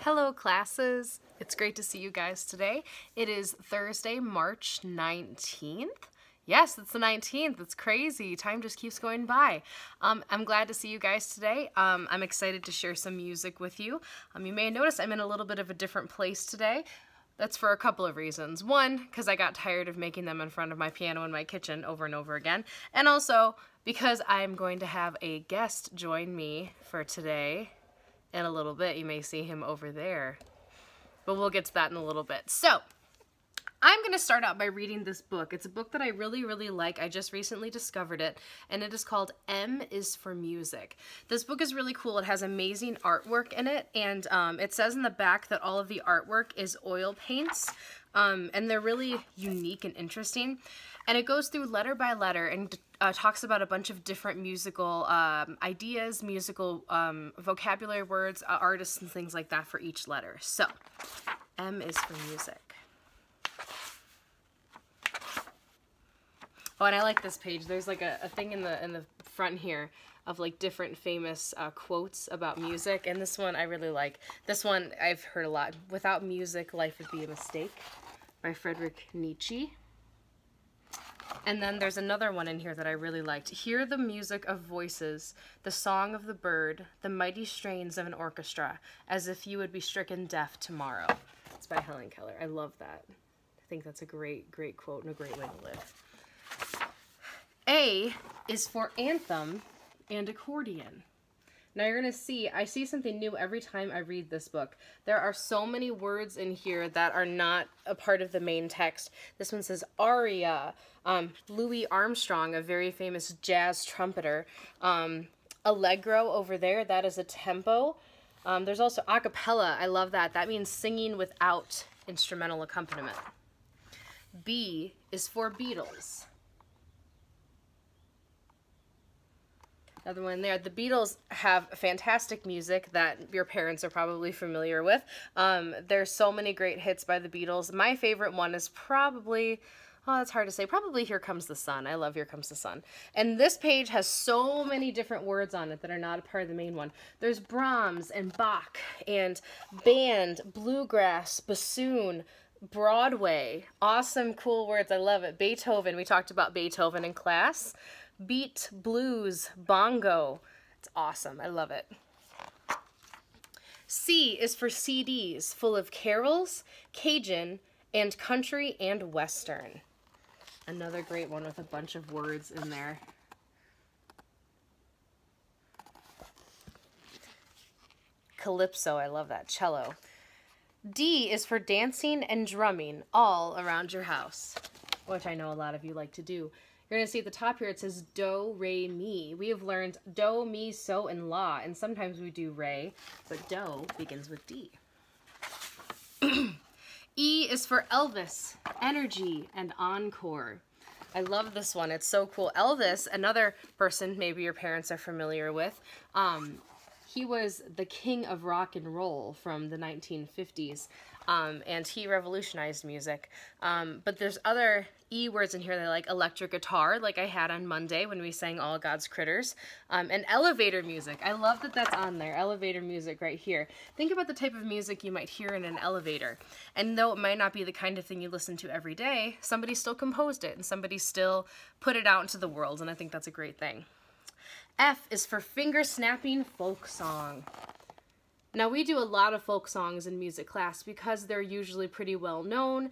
Hello classes, it's great to see you guys today. It is Thursday, March 19th. Yes, it's the 19th, it's crazy, time just keeps going by. I'm glad to see you guys today. I'm excited to share some music with you. You may have noticed I'm in a little bit of a different place today. That's for a couple of reasons. One, because I got tired of making them in front of my piano in my kitchen over and over again. And also, because I'm going to have a guest join me for today. In a little bit, you may see him over there. But we'll get to that in a little bit. So, I'm going to start out by reading this book. It's a book that I really like. I just recently discovered it, and it is called M is for Music. This book is really cool. It has amazing artwork in it, and it says in the back that all of the artwork is oil paints, and they're really unique and interesting. And it goes through letter by letter and talks about a bunch of different musical ideas, musical vocabulary words, artists, and things like that for each letter. So, M is for music. Oh, and I like this page. There's like a thing in the front here of like different famous quotes about music, and this one I really like. This one I've heard a lot. Without music, life would be a mistake, by Friedrich Nietzsche. And then there's another one in here that I really liked. Hear the music of voices, the song of the bird, the mighty strains of an orchestra, as if you would be stricken deaf tomorrow. It's by Helen Keller. I love that. I think that's a great quote and a great way to live. A is for anthem and accordion. Now you're going to see, I see something new every time I read this book. There are so many words in here that are not a part of the main text. This one says aria. Louis Armstrong, a very famous jazz trumpeter. Allegro over there, that is a tempo. There's also a cappella. I love that. That means singing without instrumental accompaniment. B is for Beatles. Another one there. The Beatles have fantastic music that your parents are probably familiar with. There's so many great hits by the Beatles. My favorite one is probably, oh, that's hard to say, probably Here Comes the Sun. I love Here Comes the Sun. And this page has so many different words on it that are not a part of the main one. There's Brahms and Bach and band, bluegrass, bassoon, Broadway. Awesome, cool words. I love it. Beethoven. We talked about Beethoven in class. Beat, blues, bongo. It's awesome. I love it. C is for CDs, full of carols, Cajun, and country and western. Another great one with a bunch of words in there. Calypso. I love that. Cello. D is for dancing and drumming all around your house, which I know a lot of you like to do. You're going to see at the top here it says do, re, mi. We have learned do, mi, so, and la, and sometimes we do re, but do begins with D. E is for Elvis, energy, and encore. I love this one. It's so cool. Elvis, another person maybe your parents are familiar with, he was the king of rock and roll from the 1950s. And he revolutionized music. But there's other E words in here that are like electric guitar, like I had on Monday when we sang All God's Critters. And elevator music. I love that that's on there. Elevator music right here. Think about the type of music you might hear in an elevator. And though it might not be the kind of thing you listen to every day, somebody still composed it and somebody still put it out into the world. And I think that's a great thing. F is for finger-snapping folk song. Now, we do a lot of folk songs in music class because they're usually pretty well known.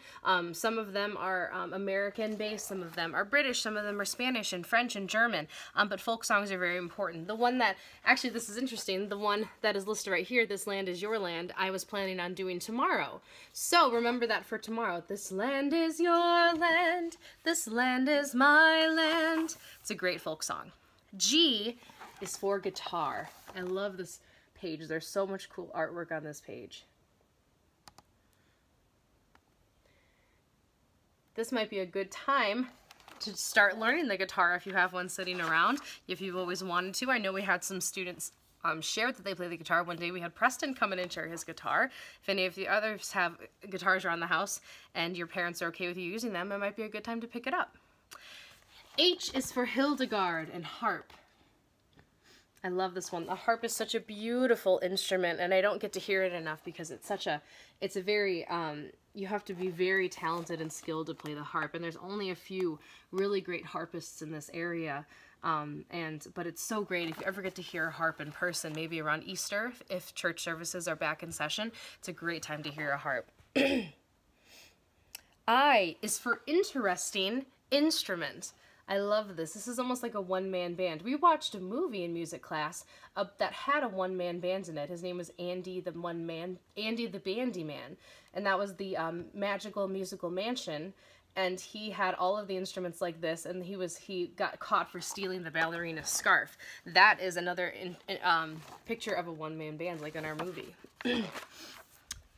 Some of them are American-based, some of them are British, some of them are Spanish and French and German, but folk songs are very important. The one that, actually this is interesting, the one that is listed right here, This Land Is Your Land, I was planning on doing tomorrow. So remember that for tomorrow. This land is your land, this land is my land. It's a great folk song. G is for guitar. I love this page. There's so much cool artwork on this page. This might be a good time to start learning the guitar if you have one sitting around, if you've always wanted to. I know we had some students share that they play the guitar. One day we had Preston come in and share his guitar. If any of the others have guitars around the house and your parents are okay with you using them, it might be a good time to pick it up. H is for Hildegard and harp. I love this one. The harp is such a beautiful instrument, and I don't get to hear it enough because it's a very, you have to be very talented and skilled to play the harp, and there's only a few really great harpists in this area, but it's so great if you ever get to hear a harp in person, maybe around Easter, if church services are back in session. It's a great time to hear a harp. I is for interesting instrument. I love this. This is almost like a one-man band. We watched a movie in music class that had a one-man band in it. His name was Andy the Bandy Man, and that was the Magical Musical Mansion. And he had all of the instruments like this, and he got caught for stealing the ballerina's scarf. That is another picture of a one-man band, like in our movie.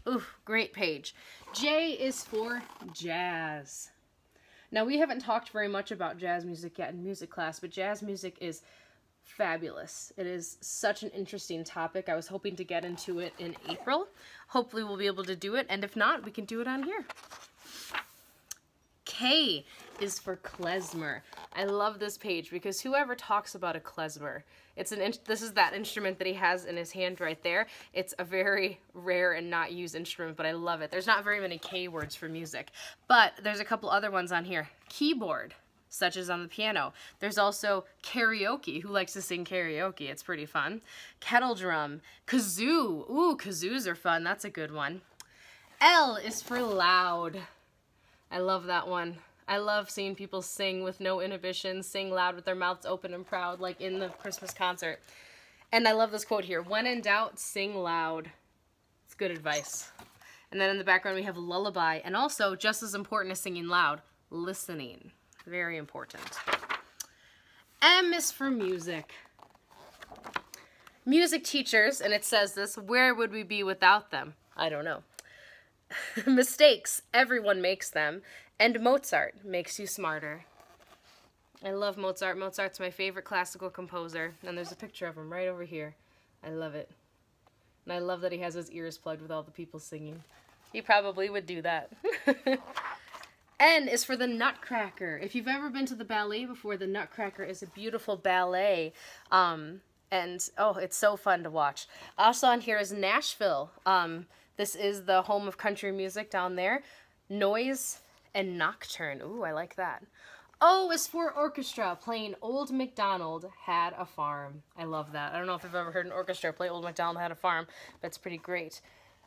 Ooh, great page. J is for jazz. Now, we haven't talked very much about jazz music yet in music class, but jazz music is fabulous. It is such an interesting topic. I was hoping to get into it in April. Hopefully we'll be able to do it, and if not, we can do it on here. K is for klezmer. I love this page because whoever talks about a klezmer, this is that instrument that he has in his hand right there. It's a very rare and not used instrument, but I love it. There's not very many K words for music, but there's a couple other ones on here. Keyboard, such as on the piano. There's also karaoke. Who likes to sing karaoke? It's pretty fun. Kettle drum, kazoo. Ooh, kazoos are fun. That's a good one. L is for loud. I love that one. I love seeing people sing with no inhibitions, sing loud with their mouths open and proud, like in the Christmas concert. And I love this quote here, when in doubt, sing loud. It's good advice. And then in the background we have lullaby, and also, just as important as singing loud, listening. Very important. M is for music. Music teachers, and it says this, where would we be without them? I don't know. Mistakes, everyone makes them, and Mozart makes you smarter. I love Mozart. Mozart's my favorite classical composer, and there's a picture of him right over here. I love it. And I love that he has his ears plugged with all the people singing. He probably would do that. N is for the Nutcracker. If you've ever been to the ballet before, the Nutcracker is a beautiful ballet. And, oh, it's so fun to watch. Also on here is Nashville. This is the home of country music down there. Noise and Nocturne. Ooh, I like that. O is for orchestra, playing Old MacDonald Had a Farm. I love that. I don't know if I've ever heard an orchestra play Old MacDonald Had a Farm, but it's pretty great.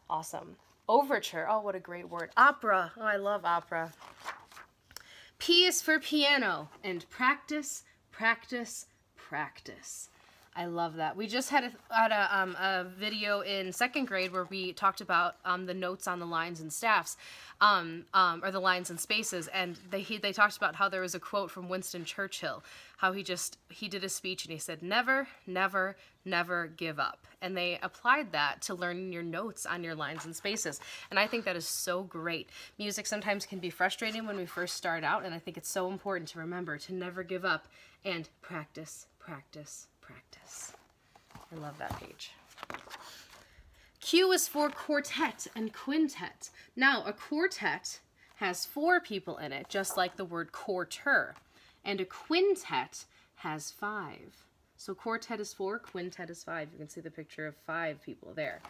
Awesome. Overture. Oh, what a great word. Opera. Oh, I love opera. P is for piano, and practice, practice, practice. I love that. We just had a video in 2nd grade where we talked about the notes on the lines and staffs, or the lines and spaces, and they talked about how there was a quote from Winston Churchill, how he did a speech and he said, never, never, never give up. And they applied that to learning your notes on your lines and spaces. And I think that is so great. Music sometimes can be frustrating when we first start out, and I think it's so important to remember to never give up and practice, practice, practice. I love that page. Q is for quartet and quintet. Now, a quartet has 4 people in it, just like the word quarter. And a quintet has 5. So quartet is 4, quintet is 5. You can see the picture of 5 people there.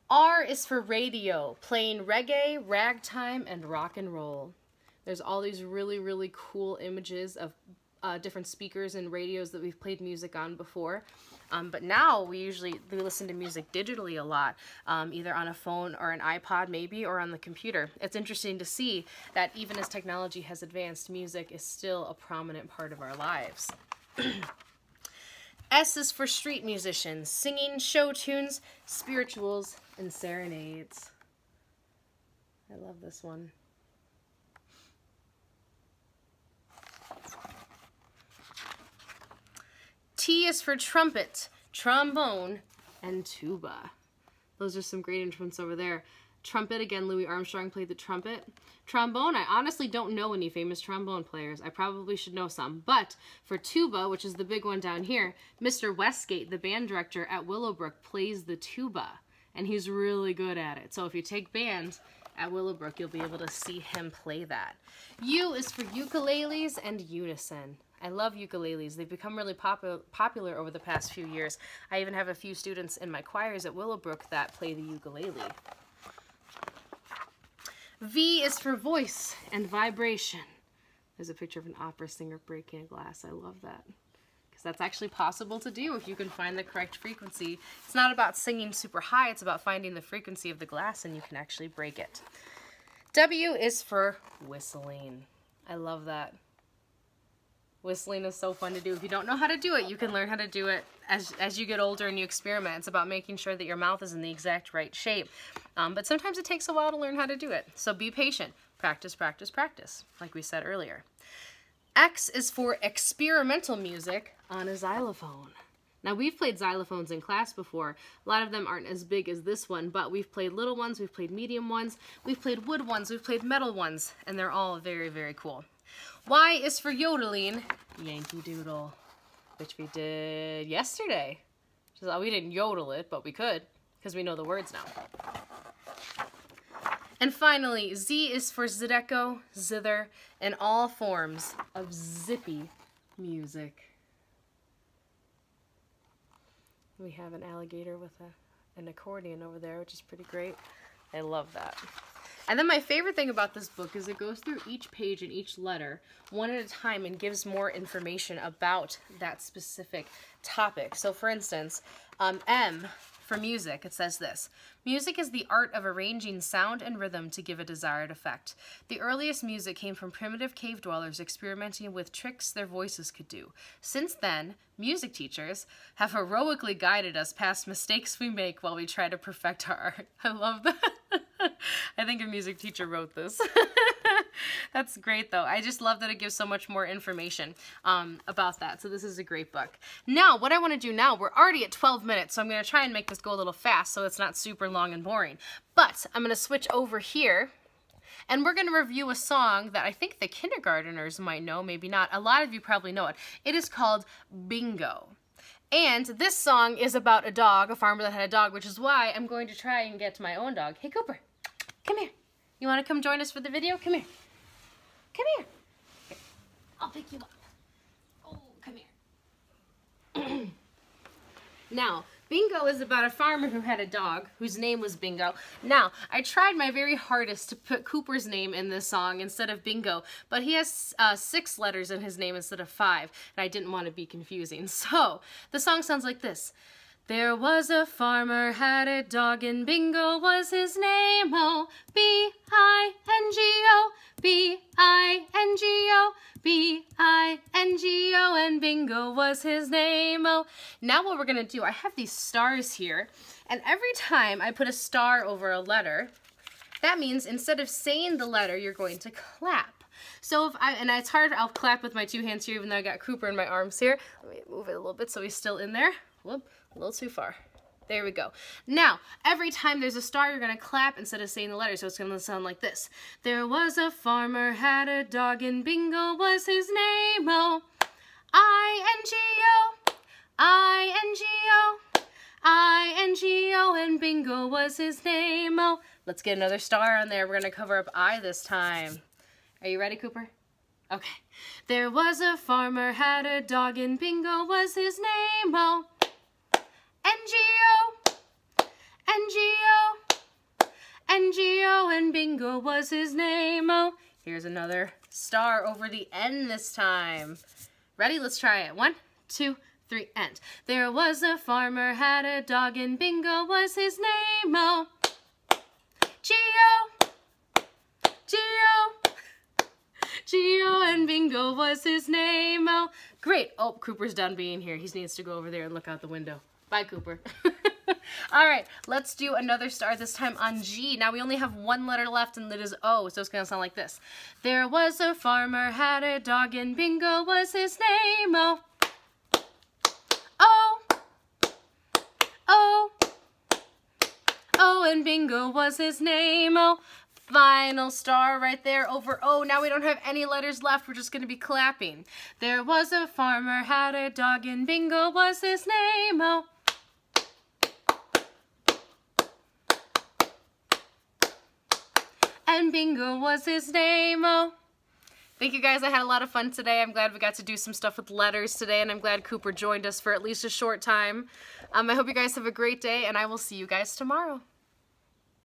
R is for radio, playing reggae, ragtime, and rock and roll. There's all these really, really cool images of different speakers and radios that we've played music on before. But now we listen to music digitally a lot, either on a phone or an iPod maybe, or on the computer. It's interesting to see that even as technology has advanced, music is still a prominent part of our lives. S is for street musicians, singing show tunes, spirituals, and serenades. I love this one. T is for trumpet, trombone, and tuba. Those are some great instruments over there. Trumpet, again, Louis Armstrong played the trumpet. Trombone, I honestly don't know any famous trombone players. I probably should know some. But for tuba, which is the big one down here, Mr. Westgate, the band director at Willowbrook, plays the tuba. And he's really good at it. So if you take band at Willowbrook, you'll be able to see him play that. U is for ukuleles and unison. I love ukuleles. They've become really popular over the past few years. I even have a few students in my choirs at Willowbrook that play the ukulele. V is for voice and vibration. There's a picture of an opera singer breaking a glass. I love that. Because that's actually possible to do if you can find the correct frequency. It's not about singing super high, it's about finding the frequency of the glass and you can actually break it. W is for whistling. I love that. Whistling is so fun to do. If you don't know how to do it, you can learn how to do it as you get older and you experiment. It's about making sure that your mouth is in the exact right shape. But sometimes it takes a while to learn how to do it. So be patient. Practice, practice, practice, like we said earlier. X is for experimental music on a xylophone. Now, we've played xylophones in class before. A lot of them aren't as big as this one, but we've played little ones, we've played medium ones, we've played wood ones, we've played metal ones, and they're all very, very cool. Y is for yodeling, Yankee Doodle, which we did yesterday. We didn't yodel it, but we could, because we know the words now. And finally, Z is for Zydeco, zither, and all forms of zippy music. We have an alligator with an accordion over there, which is pretty great. I love that. And then my favorite thing about this book is it goes through each page and each letter one at a time and gives more information about that specific topic. So for instance, M for music, it says this: music is the art of arranging sound and rhythm to give a desired effect. The earliest music came from primitive cave dwellers experimenting with tricks their voices could do. Since then, music teachers have heroically guided us past mistakes we make while we try to perfect our art. I love that. I think a music teacher wrote this. That's great, though. I just love that it gives so much more information about that. So this is a great book. Now, what I want to do now, we're already at 12 minutes, so I'm going to try and make this go a little fast so it's not super long and boring. But I'm going to switch over here, and we're going to review a song that I think the kindergarteners might know, maybe not. A lot of you probably know it. It is called Bingo. And this song is about a dog, a farmer that had a dog, which is why I'm going to try and get my own dog. Hey, Cooper, come here. You want to come join us for the video? Come here. Come here. Here, I'll pick you up. Oh, come here. Now, Bingo is about a farmer who had a dog whose name was Bingo. Now, I tried my very hardest to put Cooper's name in this song instead of Bingo, but he has 6 letters in his name instead of 5, and I didn't want to be confusing. So, the song sounds like this. There was a farmer, had a dog, and Bingo was his name. Oh, B-I-N-G-O, B-I-N-G-O, B-I-N-G-O, and Bingo was his name. Oh, now what we're going to do, I have these stars here, and every time I put a star over a letter, that means instead of saying the letter, you're going to clap. So if and it's hard, I'll clap with my 2 hands here, even though I got Cooper in my arms here. Let me move it a little bit so he's still in there. Whoop, a little too far. There we go. Now, every time there's a star, you're going to clap instead of saying the letter, so it's going to sound like this. There was a farmer, had a dog, and Bingo was his name. Oh, I-N-G-O, I-N-G-O, I-N-G-O, and Bingo was his name. Oh, let's get another star on there. We're going to cover up I this time. Are you ready, Cooper? Okay. There was a farmer, had a dog, and Bingo was his name. Oh, N-G-O, N-G-O, N-G-O, and Bingo was his name. Oh, here's another star over the N this time. Ready? Let's try it. 1, 2, 3, and. There was a farmer, had a dog, and Bingo was his name. Oh, G-O, G-O, G-O, and Bingo was his name. Oh, great. Oh, Cooper's done being here. He needs to go over there and look out the window. Bye, Cooper. All right, let's do another star, this time on G. Now we only have 1 letter left, and it is O, so it's going to sound like this. There was a farmer, had a dog, and Bingo was his name. Oh, O, O, O, and Bingo was his name. Oh, final star right there over O. Now we don't have any letters left. We're just going to be clapping. There was a farmer, had a dog, and Bingo was his name. Oh, and Bingo was his name. Oh, Thank you guys. I had a lot of fun today. I'm glad we got to do some stuff with letters today, and I'm glad Cooper joined us for at least a short time. I hope you guys have a great day, and I will see you guys tomorrow.